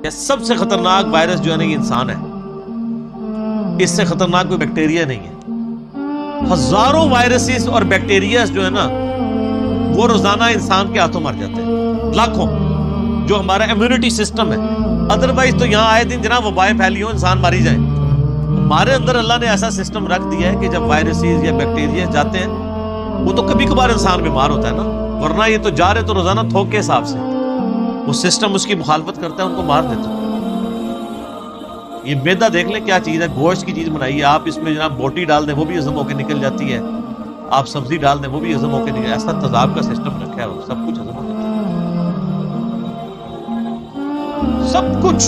کہ سب سے خطرناک وائرس جو ہے نا یہ انسان ہے، اس سے خطرناک کوئی بیکٹیریا نہیں ہے۔ ہزاروں وائرسز اور بیکٹیریاز جو ہے نا وہ روزانہ انسان کے ہاتھوں مر جاتے ہیں، لاکھوں، جو ہمارا امیونٹی سسٹم ہے۔ ادروائز تو یہاں آئے دن جناب وبائیں پھیلی ہوں، انسان ماری جائے۔ ہمارے اندر اللہ نے ایسا سسٹم رکھ دیا ہے کہ جب وائرسز یا بیکٹیریا جاتے ہیں وہ تو کبھی کبھار انسان بیمار ہوتا ہے نا، ورنہ یہ تو جا رہے تو روزانہ تھوک کے حساب سے وہ سسٹم اس کی مخالفت کرتا ہے، ان کو مار دیتا ہے۔ یہ میدا دیکھ لیں کیا چیز ہے، گوشت کی چیز بنائی ہے، آپ اس میں جناب بوٹی ڈال دیں وہ بھی ہضم ہو کے نکل جاتی ہے، آپ سبزی ڈال دیں وہ بھی ہضم ہو کے نکل، ایسا تیزاب کا سسٹم رکھا ہے، سب کچھ ہضم ہو جاتا ہے، سب کچھ۔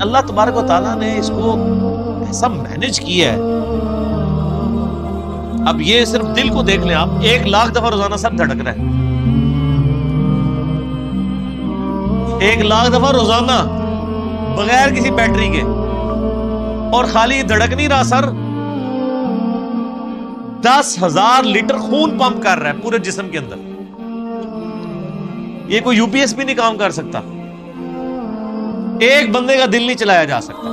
اللہ تبارک و تعالیٰ نے اس کو ایسا مینج کیا ہے۔ اب یہ صرف دل کو دیکھ لیں آپ، 1,00,000 دفعہ روزانہ سب دھڑک رہا ہے، 1,00,000 دفعہ روزانہ بغیر کسی بیٹری کے، اور خالی دھڑک نہیں رہا سر، 10,000 لیٹر خون پمپ کر رہا ہے پورے جسم کے اندر۔ یہ کوئی UPS بھی نہیں کام کر سکتا، ایک بندے کا دل نہیں چلایا جا سکتا،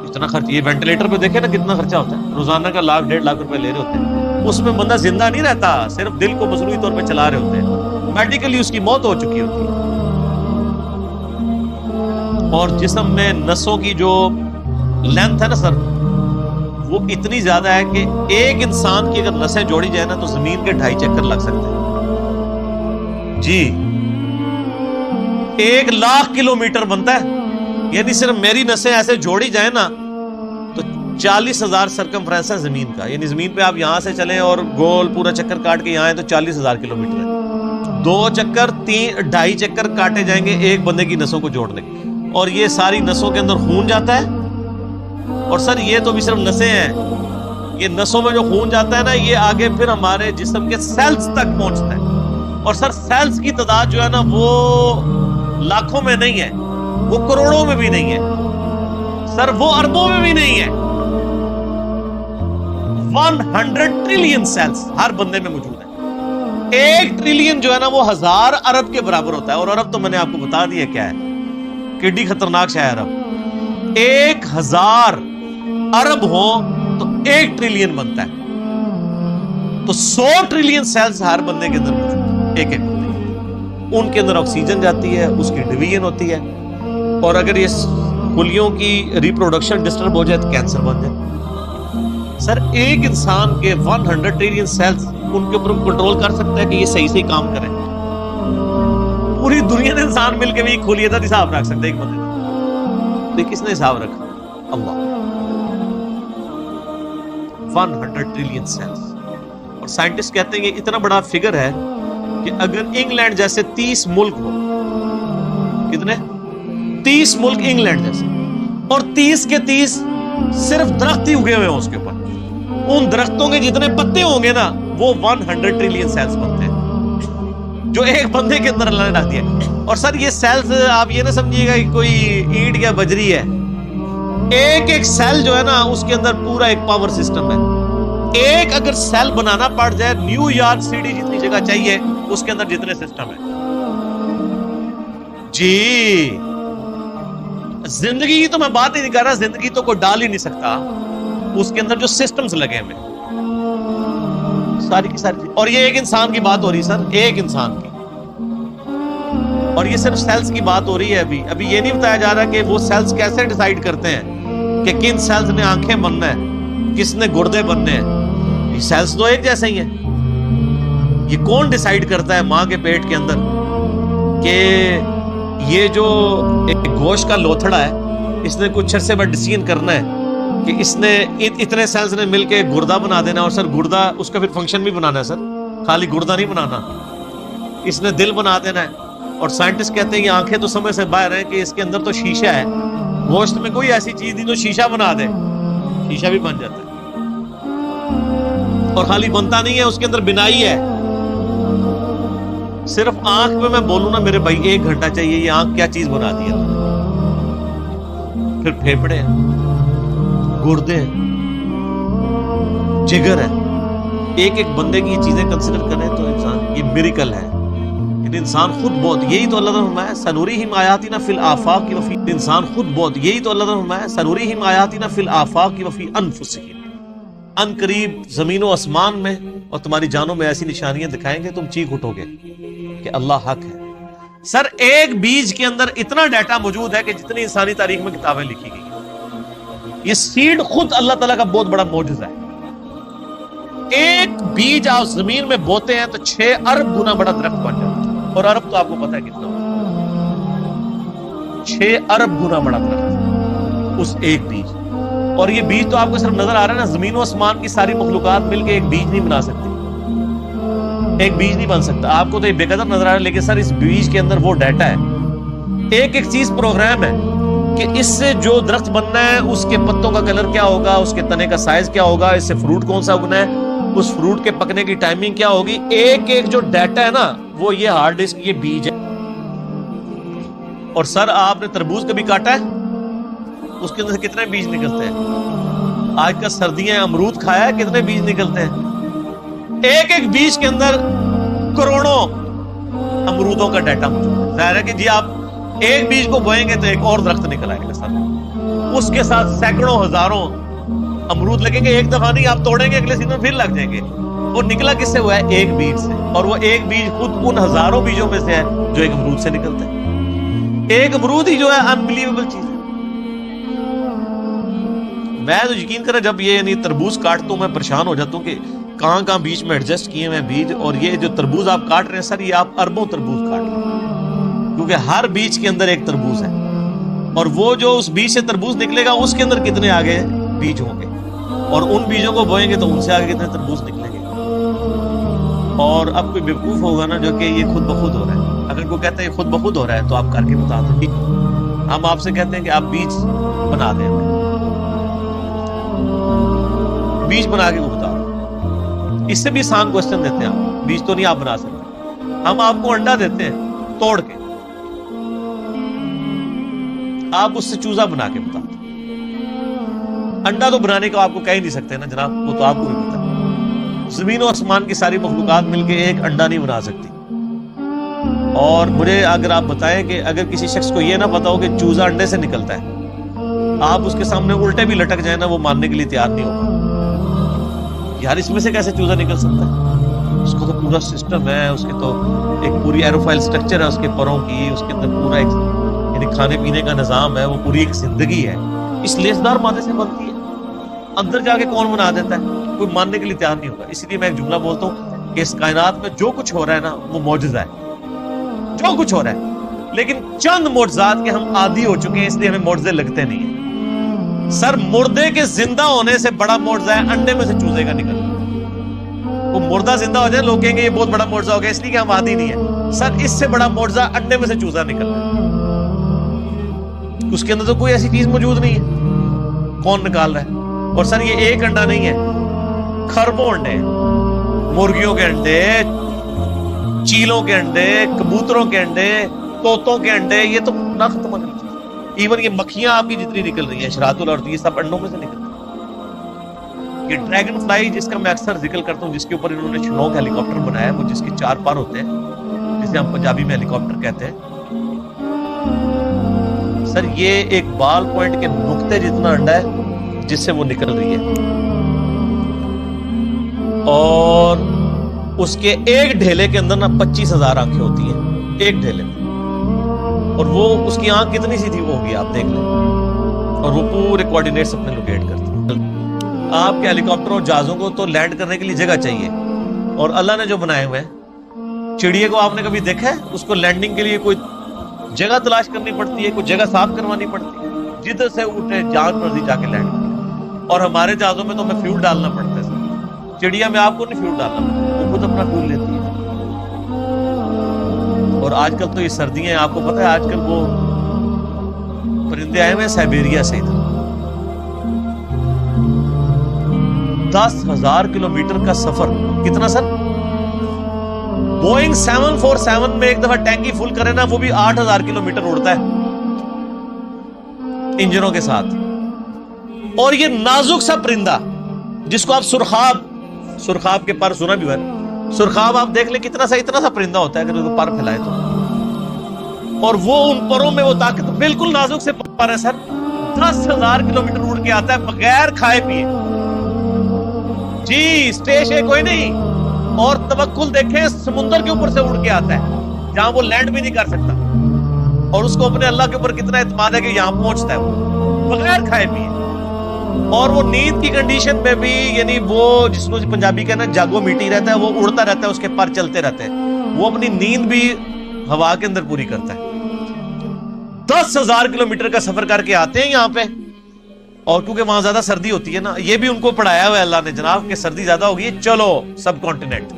اتنا خرچ۔ یہ وینٹیلیٹر پہ دیکھیں نا کتنا خرچہ ہوتا ہے، روزانہ کا 1,00,000 1,50,000 روپے لے رہے ہوتے ہیں، اس میں بندہ زندہ نہیں رہتا، صرف دل کو مصنوعی طور پہ چلا رہے ہوتے ہیں، میڈیکلی اس کی موت ہو چکی ہوتی ہے۔ اور جسم میں نسوں کی جو لینتھ ہے نا سر وہ اتنی زیادہ ہے کہ ایک انسان کی اگر نسیں جوڑی جائے نا تو زمین کے 2.5 چکر لگ سکتے ہیں جی، 1,00,000 کلومیٹر بنتا ہے، یعنی صرف میری نسیں ایسے جوڑی جائیں نا تو 40,000 سرکمفرنس ہے زمین کا، یعنی زمین پہ آپ یہاں سے چلیں اور گول پورا چکر کاٹ کے یہاں آئیں تو 40,000 کلومیٹر ہے، 2 چکر 2.5 چکر کاٹے جائیں گے ایک بندے کی نسوں کو جوڑنے کے، اور یہ ساری نسوں کے اندر خون جاتا ہے، اور سر یہ تو بھی صرف نسیں ہیں، یہ نسوں میں جو خون جاتا ہے نا یہ آگے پھر ہمارے جسم کے سیلز تک پہنچتا ہے، اور سر سیلز کی تعداد جو ہے نا وہ لاکھوں میں نہیں ہے، وہ کروڑوں میں بھی نہیں ہے سر، وہ اربوں میں بھی نہیں ہے، 100 ٹریلین سیلز ہر بندے میں موجود ہے، 1 ٹریلین جو ہے نا وہ 1000 ارب کے برابر ہوتا ہے، اور ارب تو میں نے آپ کو بتا دیا کیا ہے، کڈی خطرناک شے ہے ارب۔ 1000 ارب ہو تو 1 ٹریلین بنتا ہے، تو 100 ٹریلین سیلز ہر بندے کے اندر موجود ہے، ایک بندے کے، ان کے اندر آکسیجن جاتی ہے، اس کی ڈویژن ہوتی ہے، اور اگر یہ خلیوں کی ریپروڈکشن ڈسٹرب ہو جائے تو کینسر بن جائے۔ سر ایک انسان کے 100 ٹریلین سیلز ان کے اوپر کنٹرول کر سکتا ہے کہ یہ صحیح صحیح کام کریں؟ پوری دنیا نے انسان مل کے بھی خلیت کا حساب رکھ سکتے ایک بندے کا، تو کس نے حساب رکھا؟ اللہ۔ 100 ٹریلین سیلز، اور سائنٹسٹ کہتے ہیں کہ اتنا بڑا فگر ہے کہ اگر انگلینڈ جیسے 30 ملک ہو، کتنے 30 ملک انگلینڈ جیسے، اور 30 کے 30 صرف درخت ہی اگے ہوئے ہوں اس کے اوپر، ان درختوں کے جتنے پتے ہوں گے نا وہ 100 ٹریلین سیلز بنتے ہیں، جو ایک بندے کے اندر اللہ نے رکھ دیا۔ اور سر یہ سیلز آپ یہ نہ سمجھیے گا کہ کوئی اینٹ یا بجری ہے، ایک ایک سیل جو ہے نا اس کے اندر پورا ایک پاور سسٹم ہے، ایک اگر سیل بنانا پڑ جائے نیو یارک سٹی جتنی جگہ چاہیے اس کے اندر جتنے سسٹم ہے جی۔ زندگی کی تو میں بات ہی نہیں کر رہا، زندگی تو کوئی ڈال ہی نہیں سکتا، اس کے اندر جو سسٹمز لگے ہوئے ساری کی ساری، اور یہ ایک انسان کی بات ہو رہی ہے سر، ایک انسان کی، اور یہ صرف سیلز کی بات ہو رہی ہے۔ ابھی یہ نہیں بتایا جا رہا کہ وہ سیلز کیسے ڈیسائیڈ کرتے ہیں کہ کن سیلز نے آنکھیں بننا ہے، کس نے گردے بننے ہیں، یہ سیلز تو ایک جیسے ہی ہیں، یہ کون ڈیسائیڈ کرتا ہے ماں کے پیٹ کے اندر کہ یہ جو ایک گوشت کا لوتھڑا ہے اس نے کچھ عرصے بعد ڈیسیژن کرنا ہے کہ اس نے اتنے سیلز نے مل کے گردہ بنا دینا، اور سر گردہ اس کا پھر فنکشن بھی بنانا ہے سر، خالی گردہ نہیں بنانا، اس نے دل بنا دینا ہے، اور سائنٹسٹ کہتے ہیں یہ آنکھیں تو سمجھ سے باہر ہیں کہ اس کے اندر تو شیشہ ہے، گوشت میں کوئی ایسی چیز نہیں جو شیشہ بنا دے، شیشہ بھی بن جاتا ہے، اور خالی بنتا نہیں ہے، اس کے اندر بنائی ہے۔ صرف آنکھ میں بولوں نا میرے بھائی 1 گھنٹہ چاہیے، یہ آنکھ کیا چیز بنا دی ہے، پھر پھیپڑے ہیں، گردے ہیں، جگر ہے، ایک ایک بندے کی یہ چیزیں کنسیڈر کریں تو انسان یہ میریکل ہے، لیکن انسان خود بہت، یہی تو اللہ نے فرمایا سنوریہم آیاتنا فی الآفاق وفی، انسان خود بہت، یہی تو اللہ نے فرمایا سنوریہم آیاتنا فی الآفاق وفی انفسہم، ان قریب زمین و آسمان میں اور تمہاری جانوں میں ایسی نشانیاں دکھائیں گے تم چیخ اٹھو گے کہ اللہ حق ہے۔ سر ایک بیج کے اندر اتنا ڈیٹا موجود ہے کہ جتنی انسانی تاریخ میں کتابیں لکھی گئی، یہ سیڈ خود اللہ تعالیٰ کا بہت بڑا معجزہ ہے۔ ایک بیج آپ زمین میں بوتے ہیں تو 6 ارب گنا بڑا درخت بن جاتا ہے، اور ارب تو آپ کو پتا ہے کتنا ہوتا ہے، 6 ارب گنا بڑا درخت اس ایک بیج، اور یہ بیج تو آپ کو صرف نظر آ رہا ہے نا، زمین و آسمان کی ساری مخلوقات مل کے ایک بیج نہیں بنا سکتی، ایک بیج نہیں بن سکتا۔ آپ کو تو یہ بے قدر نظر آ رہا ہے، لیکن سر اس بیج کے اندر وہ ڈیٹا ہے، ایک ایک چیز پروگرام ہے کہ اس سے جو درخت بننا ہے اس کے پتوں کا کلر کیا ہوگا، اس کے تنے کا سائز کیا ہوگا، اس سے فروٹ کون سا اگنا ہے، اس فروٹ کے پکنے کی ٹائمنگ کیا ہوگی، ایک ایک جو ڈیٹا ہے نا وہ یہ ہارڈ ڈسک، یہ بیج ہے۔ اور سر آپ نے تربوز کبھی کاٹا ہے؟ اس کے اندر سے کتنے بیج نکلتے ہیں؟ آج کا سردیاں امرود کھایا ہے، کتنے بیج نکلتے ہیں؟ ایک ایک بیج کے اندر کروڑوں امرودوں کا ڈیٹا موجود ہے۔ ظاہر ہے کہ جی آپ ایک بیج کو بوئیں گے تو ایک اور درخت نکل آئے گا سر، اس کے ساتھ سینکڑوں ہزاروں امرود لگیں گے، ایک دفعہ نہیں آپ توڑیں گے اگلے سیزن میں پھر لگ جائیں گے۔ وہ نکلا کس سے ہوا ہے؟ ایک بیج سے، اور وہ ایک بیج خود ان ہزاروں بیجوں میں سے ہے جو ایک امرود سے نکلتے ہیں۔ ایک امرود ہی جو ہے انبلیویبل چیز ہے۔ میں تو یقین کریں جب یہ یعنی تربوز کاٹتا ہوں میں پریشان ہو جاتا ہوں کہ کہاں کہاں بیچ میں ایڈجسٹ کیے ہوئے بیج، اور یہ جو تربوز آپ کاٹ رہے ہیں سر، یہ آپ اربوں تربوز کاٹ رہے ہیں، کیونکہ ہر بیج کے اندر ایک تربوز ہے، اور وہ جو اس بیج سے تربوز نکلے گا اس کے اندر کتنے آگے بیج ہوں گے، اور ان بیجوں کو بوئیں گے تو ان سے آگے کتنے تربوز نکلیں گے۔ اور اب کوئی بیوقوف ہوگا نا جو کہ یہ خود بخود ہو رہا ہے، اگر کوئی کہتا ہے یہ خود بخود ہو رہا ہے تو آپ کر کے بتا دیں۔ ہم آپ سے کہتے ہیں کہ آپ بیج بنا دیں، بیج بنا کے بتا دیں، اس سے بھی آسان کوسچن دیتے ہیں آپ، بیج تو نہیں آپ بنا سکتے، ہم آپ کو انڈا دیتے ہیں توڑ کے، آپ اس سے چوزا بنا کے بتا دیں۔ انڈا تو بنانے کا آپ کو کہہ ہی نہیں سکتے نا جناب، وہ تو آپ کو بھی پتا ہے، زمین و آسمان کی ساری مخلوقات مل کے ایک انڈا نہیں بنا سکتی۔ اور مجھے اگر آپ بتائیں کہ اگر کسی شخص کو یہ نہ پتا ہو کہ چوزا انڈے سے نکلتا ہے، آپ اس کے سامنے الٹے بھی لٹک جائیں نا وہ ماننے کے لیے تیار نہیں ہوگا، یار اس میں سے کیسے چوزا نکل سکتا ہے، اس کو تو پورا سسٹم ہے، اس کے تو ایک پوری ایروفائل سٹرکچر ہے اس کے پروں کی، اس کے اندر پورا ایک یعنی کھانے پینے کا نظام ہے، وہ پوری ایک زندگی ہے، اس لیسدار مادے سے بنتی ہے، اندر جا کے کون بنا دیتا ہے، کوئی ماننے کے لیے تیار نہیں ہوگا۔ اس لیے میں ایک جملہ بولتا ہوں کہ اس کائنات میں جو کچھ ہو رہا ہے نا وہ معجزہ ہے، جو کچھ ہو رہا ہے، لیکن چند معجزات کے ہم عادی ہو چکے ہیں، اس لیے ہمیں معجزے لگتے نہیں ہیں۔ سر مردے کے زندہ ہونے سے بڑا معجزہ ہے انڈے میں سے چوزے کا نکلنا۔ وہ مردہ زندہ ہو جائے لوگ کہیں گے یہ بہت بڑا معجزہ ہو گیا، اس لیے کہ ہم عادی نہیں ہیں۔ سر اس سے بڑا معجزہ انڈے میں سے چوزا نکلنا ہے، اس کے اندر تو کوئی ایسی چیز موجود نہیں ہے، کون نکال رہا ہے؟ اور سر یہ ایک انڈا نہیں ہے، خربوں انڈے، مرغیوں کے انڈے، چیلوں کے انڈے، کبوتروں کے انڈے، طوطوں کے انڈے، یہ تو نہ ختم ہونے کی چیز۔ ایون یہ مکھیاں آپ کی جتنی نکل رہی ہیں شراط الارض، یہ سب انڈوں میں سے نکل رہی ہیں۔ یہ ڈریگن فلائی جس کا میں اکثر ذکر کرتا ہوں، جس کے اوپر انہوں نے شنوک ہیلی کاپٹر بنایا ہے، وہ جس کے 4 پر ہوتے ہیں، جسے ہم پنجابی میں ہیلی کاپٹر کہتے ہیں۔ سر یہ ایک بال پوائنٹ کے نقطے جتنا انڈا ہے جس سے وہ نکل رہی ہے، اور اس کے ایک ڈھیلے کے اندر نا 25,000 آنکھیں ہوتی ہیں ایک ڈھیلے میں، اور وہ اس کی آنکھ کتنی سی تھی وہ ہوگی آپ دیکھ لیں، اور وہ پورے کوآرڈینیٹس اپنے لوکیٹ کرتی ہیں۔ آپ کے ہیلی کاپٹر اور جہازوں کو تو لینڈ کرنے کے لیے جگہ چاہیے، اور اللہ نے جو بنائے ہوئے ہیں، چڑیے کو آپ نے کبھی دیکھا ہے اس کو لینڈنگ کے لیے کوئی جگہ تلاش کرنی پڑتی ہے، کوئی جگہ صاف کروانی پڑتی ہے، جدھر سے اٹھے جان مرضی جا کے لینڈ کرے۔ اور ہمارے جہازوں میں تو ہمیں فیول ڈالنا پڑتا ہے، چڑیا میں آپ کو نہیں فیول ڈالنا پڑتا، وہ خود اپنا فیول لیتی ہے۔ اور آج کل تو یہ سردیاں ہیں، آپ کو پتہ ہے آج کل وہ پرندے آئے ہوئے ہیں سائبیریا سے، ادھر 10,000 کلومیٹر کا سفر، کتنا سر؟ بوئنگ 747 میں ایک دفعہ ٹینکی فل کرے نا وہ بھی 8,000 کلومیٹر اڑتا ہے انجنوں کے ساتھ۔ اور یہ نازک سا پرندہ جس کو آپ سرخاب کے پر سنا بھی ہوا ہے، سرخاب آپ دیکھ لیں کتنا سا اتنا سا پرندہ ہوتا ہے اگر اس کو پر پھیلائے تو، اور وہ ان پروں میں وہ طاقت، بالکل نازک سے پر ہے سر، 10,000 کلومیٹر اڑ کے آتا ہے بغیر کھائے پیے، جی اسٹیش ہے کوئی نہیں، اور توکل دیکھیں سمندر کے اوپر سے اڑ کے آتا ہے جہاں وہ لینڈ بھی نہیں کر سکتا، اور اس کو اپنے اللہ کے اوپر کتنا اعتماد ہے کہ یہاں پہنچتا ہے وہ بغیر کھائے پیے، اور وہ نیند کی کنڈیشن میں بھی، یعنی وہ جس کو پنجابی کہنا جاگو میٹی رہتا ہے، وہ اڑتا رہتا ہے، اس کے پر چلتے رہتے ہیں، وہ اپنی نیند بھی ہوا کے اندر پوری کرتا ہے۔ 10,000 کلومیٹر کا سفر کر کے آتے ہیں یہاں پہ، اور کیونکہ وہاں زیادہ سردی ہوتی ہے نا، یہ بھی ان کو پڑھایا ہوا ہے اللہ نے جناب کہ سردی زیادہ ہوگی، چلو سب کانٹیننٹ۔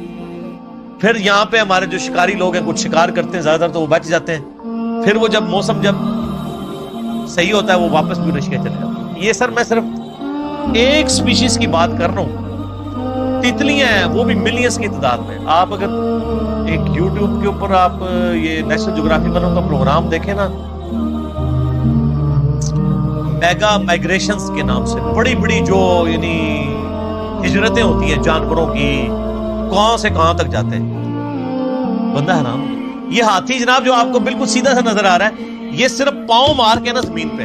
پھر یہاں پہ ہمارے جو شکاری لوگ ہیں، کچھ شکار کرتے ہیں زیادہ تر تو وہ بچ جاتے ہیں، پھر وہ جب موسم جب صحیح ہوتا ہے وہ واپس بھی رش کے چلے جاتے ہیں۔ یہ سر میں صرف ایک سپیشیز کی بات کر رہا ہوں، تتلیاں ہیں وہ بھی ملینز کی تعداد میں۔ آپ اگر ایک یوٹیوب کے اوپر آپ یہ نیشنل جغرافی والوں کا پروگرام دیکھیں نا، میگا مائگریشنز کے نام سے بڑی بڑی جو یعنی ہجرتیں ہوتی ہیں جانوروں کی، کہاں سے کہاں تک جاتے ہیں، بندہ حیران ہو گیا۔ یہ ہاتھی جناب جو آپ کو بالکل سیدھا سا نظر آ رہا ہے، یہ صرف پاؤں مار کے نا زمین پہ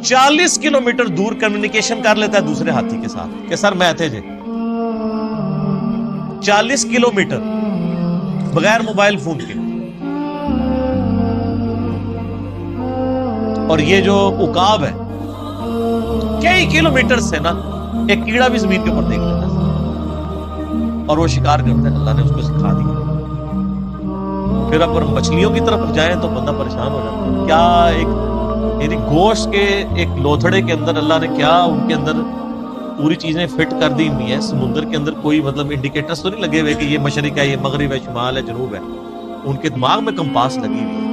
40 کلومیٹر دور کمیونیکیشن کر لیتا ہے دوسرے ہاتھی کے ساتھ کہ سر میں تھے جی، 40 کلومیٹر بغیر موبائل فون کے۔ اور یہ جو عقاب ہے کئی کلومیٹر سے نا ایک کیڑا بھی زمین کے اوپر دیکھ لیتا ہے اور وہ شکار کرتا ہے، اللہ نے اس کو سکھا دیا۔ پھر اگر مچھلیوں کی طرف جائیں تو بندہ پریشان ہو جاتا ہے، کیا ایک یعنی گوشت کے ایک لوتھڑے کے اندر اللہ نے کیا ان کے اندر پوری چیزیں فٹ کر دی ہوئی ہیں۔ سمندر کے اندر کوئی مطلب انڈیکیٹرز تو نہیں لگے ہوئے کہ یہ مشرق ہے، یہ مغرب ہے، شمال ہے، جنوب ہے، ان کے دماغ میں کمپاس لگی ہوئی ہے۔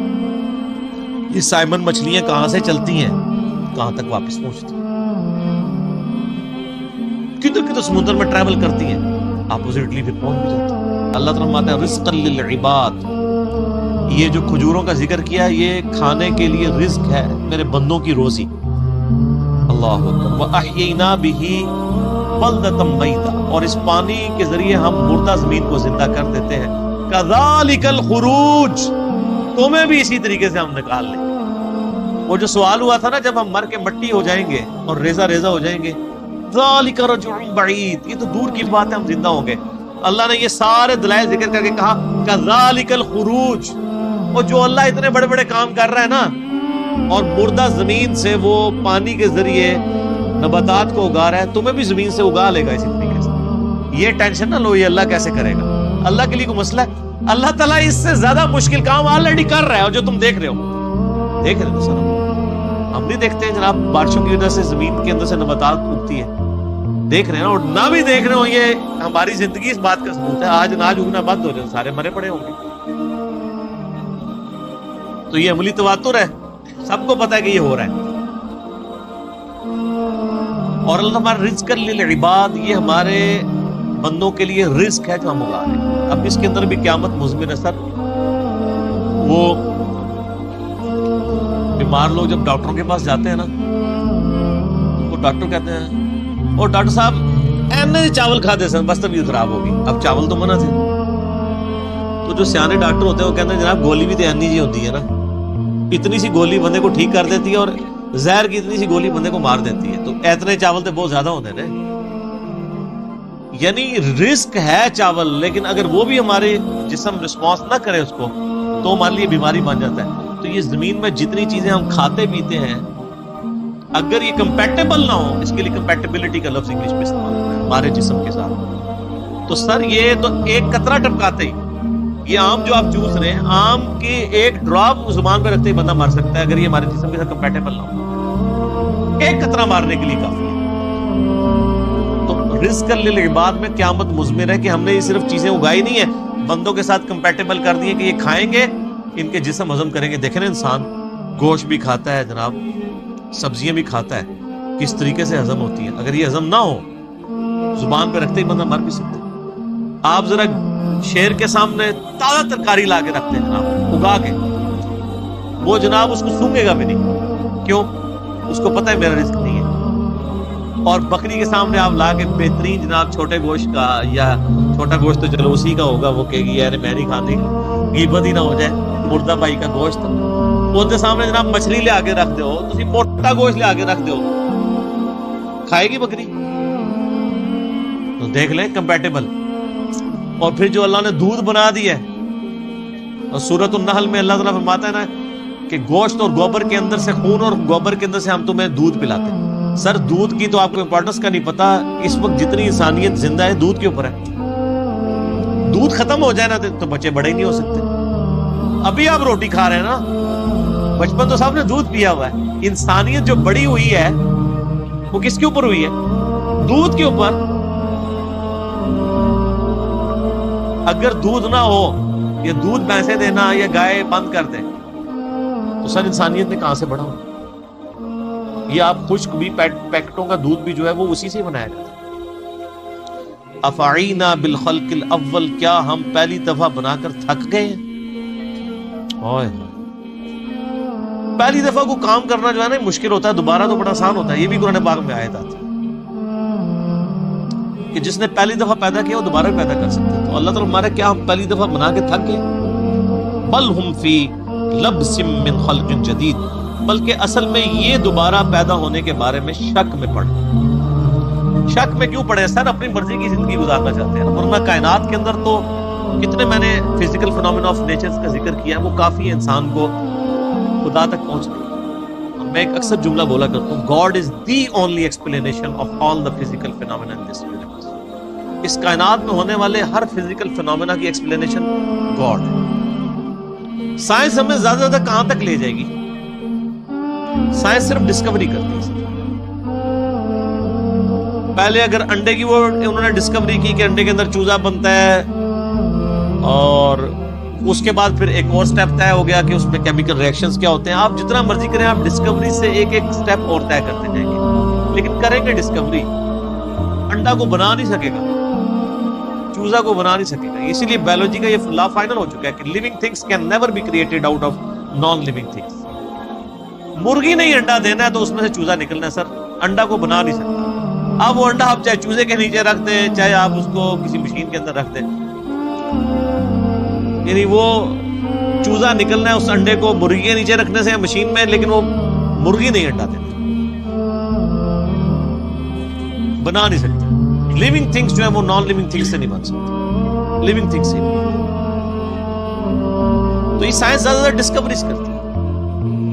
یہ سائمن مچھلیاں کہاں سے چلتی ہیں، کہاں تک واپس پہنچتی ہیں، کدھر کدھر سمندر میں ٹریول کرتی ہیں، اپوزٹلی پھر پہنچ بھی جاتی ہیں۔ اللہ تعالیٰ فرماتا ہے رزقا للعباد، یہ جو کھجوروں کا ذکر کیا یہ کھانے کے لیے رزق ہے، میرے بندوں کی روزی۔ اللہ اکبر۔ وَأَحْيَيْنَا بِهِ بَلْدَةً مَيْتًا، اور اس پانی کے ذریعے ہم مردہ زمین کو زندہ کر دیتے ہیں۔ كَذَلِكَ الْخُرُوجِ، تمہیں بھی اسی طریقے سے ہم نکال لیں گے۔ وہ جو سوال ہوا تھا نا جب ہم مر کے مٹی ہو جائیں گے اور ریزہ ریزہ ہو جائیں گے، ذَلِكَ رَجْعٌ بَعِيدٌ، یہ تو دور کی بات ہے، ہم زندہ ہوں گے۔ اللہ نے یہ سارے دلائل ذکر کر کے کہا كَذَلِكَ الْخُرُوجِ، اور جو اللہ اتنے بڑے بڑے کام کر رہا ہے نا، اور مردہ زمین سے وہ پانی کے ذریعے نباتات کو اگا رہا ہے، تمہیں بھی زمین سے اگا لے گا اسی طریقے سے۔ یہ ٹینشن نہ لو یہ اللہ کیسے کرے گا، اللہ کے لیے کوئی مسئلہ ہے؟ اللہ تعالیٰ اس سے زیادہ مشکل کام آلریڈی کر رہا ہے، اور جو تم دیکھ رہے ہو، دیکھ رہے ہو سر، ہم نہیں دیکھتے ہیں جناب بارشوں کی وجہ سے زمین کے اندر سے نباتات اگتی ہے، دیکھ رہے ہیں نا، اور نہ بھی دیکھ رہے ہو، یہ ہماری زندگی اس بات کا ثبوت ہے۔ آج اناج اگنا بند ہو جائے سارے مرے پڑے ہوں گے۔ تو یہ عملی تواتر ہے، سب کو پتا ہے کہ یہ ہو رہا ہے۔ اور اللہ ہمارا رزق للعباد، یہ ہمارے بندوں کے لیے رزق ہے جو ہم اگا رہے ہیں۔ اب اس کے اندر بھی قیامت مضمن ہے سر۔ وہ بیمار لوگ جب ڈاکٹروں کے پاس جاتے ہیں نا، وہ ڈاکٹر کہتے ہیں اور ڈاکٹر صاحب اینے چاول کھا دے سن بس طبیعت خراب ہوگی۔ اب چاول تو منع تھے، تو جو سیانے ڈاکٹر ہوتے ہیں وہ کہتے ہیں جناب گولی بھی تو اینی جی ہوتی ہے نا، اتنی سی گولی بندے کو ٹھیک کر دیتی ہے، اور زہر کی اتنی سی گولی بندے کو مار دیتی ہے، تو اتنے چاول تو بہت زیادہ ہوتے ہیں۔ یعنی رزق ہے چاول، لیکن اگر وہ بھی ہمارے جسم رسپانس نہ کرے اس کو تو ہمارے لیے بیماری بن جاتا ہے۔ تو یہ زمین میں جتنی چیزیں ہم کھاتے پیتے ہیں، اگر یہ کمپیٹیبل نہ ہو، اس کے لیے کمپیٹیبلٹی کا لفظ انگلش میں استعمال ہوتا ہے ہمارے جسم کے ساتھ، تو سر یہ تو ایک قطرہ ٹپکاتے ہی، یہ آم جو آپ چوس رہے ہیں، آم کے ایک ڈراپ زبان پہ رکھتے ہی بندہ مر سکتا ہے اگر یہ ہمارے جسم کے ساتھ کمپیٹیبل نہ ہو، ایک قطرہ مارنے کے لیے کافی ہے۔ تو رزق للعباد میں قیامت مضمر ہے کہ ہم نے یہ صرف چیزیں اگائی نہیں ہیں، بندوں کے ساتھ کمپیٹیبل کر دیے کہ یہ کھائیں گے ان کے جسم ہضم کریں گے۔ دیکھیں نا انسان گوشت بھی کھاتا ہے جناب، سبزیاں بھی کھاتا ہے، کس طریقے سے ہضم ہوتی ہیں، اگر یہ ہضم نہ ہو زبان پہ رکھتے ہی بندہ مر بھی سکتا ہے۔ آپ ذرا شیر کے سامنے تازہ ترکاری لا کے رکھتے ہیں جناب اگا کے، وہ جناب اس کو سونگے گا بھی نہیں، کیوں؟ اس کو پتہ ہے میرا رزق نہیں ہے۔ اور بکری کے سامنے آپ لا کے بہترین جناب چھوٹے گوشت کا, یا چھوٹا گوشت تو چلو اسی کا ہوگا, وہ کہے گی یار میں نہیں کھانے, غیبت ہی نہ ہو جائے, مردہ بھائی کا گوشت, اس کے سامنے جناب مچھلی لے آگے رکھ دو, تسی موٹا گوشت لے آگے رکھ دو, کھائے گی بکری؟ تو دیکھ لیں کمپیٹیبل. اور پھر جو اللہ نے دودھ بنا دیا ہے, اور سورۃ النحل میں اللہ تعالیٰ فرماتا ہے نا کہ گوشت اور گوبر کے اندر سے, خون اور گوبر کے اندر سے ہم تمہیں دودھ پلاتے ہیں. سر دودھ کی تو آپ کو امپورٹنس کا نہیں پتا, اس وقت جتنی انسانیت زندہ ہے دودھ کے اوپر ہے. دودھ ختم ہو جائے نا تو بچے بڑے ہی نہیں ہو سکتے. ابھی آپ روٹی کھا رہے ہیں نا, بچپن تو سب نے دودھ پیا ہوا ہے. انسانیت جو بڑی ہوئی ہے وہ کس کے اوپر ہوئی ہے؟ دودھ کے اوپر. اگر دودھ نہ ہو, یا دودھ بھینسیں دینا یا گائے بند کر دیں, تو سر انسانیت نے کہاں سے بڑھا ہو؟ یہ آپ خشک بھی پیکٹوں کا دودھ بھی جو ہے وہ اسی سے بنایا جاتا ہے. افعینا بالخلق الاول, کیا ہم پہلی دفعہ بنا کر تھک گئے ہیں؟ پہلی دفعہ کو کام کرنا جو ہے نا مشکل ہوتا ہے, دوبارہ تو بڑا آسان ہوتا ہے. یہ بھی قرآن پاک میں آیت آتی ہے کہ جس نے پہلی دفعہ پیدا کیا وہ دوبارہ بھی پیدا کر سکتے. تو اللہ تعالیٰ ہمارے کیا ہم پہلی دفعہ بنا کے تھک گئے؟ بل ہم فی لبس من خلق جدید, بلکہ اصل میں یہ دوبارہ پیدا ہونے کے بارے میں شک میں پڑے. شک میں کیوں پڑے سر؟ اپنی مرضی کی زندگی گزارنا چاہتے ہیں, ورنہ کائنات کے اندر تو کتنے, میں نے فزیکل فینومینا آف نیچر کا ذکر کیا ہے, وہ کافی ہے انسان کو خدا تک پہنچنے. میں ایک اکثر جملہ بولا کرتا ہوں, God is the only explanation of all the physical phenomena in this universe. اس کائنات میں ہونے والے ہر فزیکل فینومینا کی ایکسپلینیشن گاڈ ہے. سائنس ہمیں زیادہ سے زیادہ کہاں تک لے جائے گی؟ سائنس صرف ڈسکوری کرتی ہے. پہلے اگر انڈے کی وہ انہوں نے ڈسکوری کی کہ انڈے کے اندر چوزا بنتا ہے, اور اس کے بعد پھر ایک اور سٹیپ طے ہو گیا کہ اس میں کیمیکل ریئیکشنز کیا ہوتے ہیں. آپ جتنا مرضی کریں, آپ ڈسکوری سے ایک ایک سٹیپ اور طے کرتے جائیں گے, لیکن کریں گے ڈسکوری. انڈا کو بنا نہیں سکے گا, چوزا کو بنا نہیں سکے گا. اسی لیے بایولوجی کا یہ لا فائنل ہو چکا ہے کہ living things can never be created out of non living things. مرغی نہیں انڈا دینا ہے تو اس میں سے چوزا نکلنا ہے سر, انڈا کو بنا نہیں سکتا. اب وہ انڈا آپ چاہے چوزے کے نیچے رکھ دیں, چاہے آپ اس کو کسی مشین کے اندر رکھ دیں, یعنی وہ چوزا نکلنا ہے اس انڈے کو مرغی کے نیچے رکھنے سے یا مشین میں, لیکن وہ مرغی نہیں انڈا دیتا, بنا نہیں سکتا. لیونگ تھنگس جو ہے وہ نان لیونگ تھنگس سے نہیں بن سکتی, لیونگ تھنگس سے. تو یہ سائنس زیادہ زیادہ ڈسکوریز کرتی ہے.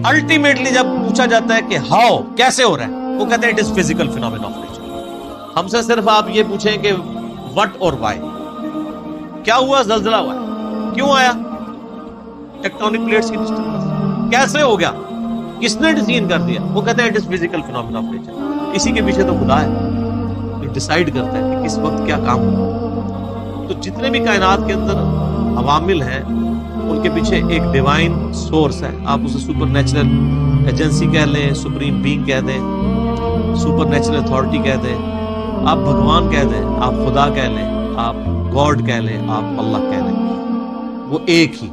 الٹیمیٹلی جب پوچھا جاتا ہے کہ ہاؤ, کیسے ہو رہا ہے, وہ کہتے ہیں it is physical phenomena of nature. ہم سے صرف آپ یہ پوچھیں کہ وٹ اور وائی, کیا ہوا, زلزلہ ہوا ہے, کیوں آیا, ٹیکٹونک پلیٹس کی ڈسٹربنس, کیسے ہو گیا, کس نے ڈیزائن کر دیا, وہ کہتے ہیں it is physical phenomena of nature. اسی کے پیچھے تو خدا ہے جو ڈیسائیڈ کرتا ہے کہ کس وقت کیا کام ہو. تو جتنے بھی کائنات کے اندر عوامل ہیں ان کے پیچھے ایک ڈیوائن سورس ہے. آپ اسے سپر نیچرل ایجنسی کہہ لیں, سپریم بینگ کہہ دیں, سپر نیچرل اتھارٹی کہہ دیں, آپ بھگوان کہہ دیں, آپ خدا کہہ لیں, آپ گاڈ کہہ لیں, آپ اللہ کہہ لیں, وہ ایک ہی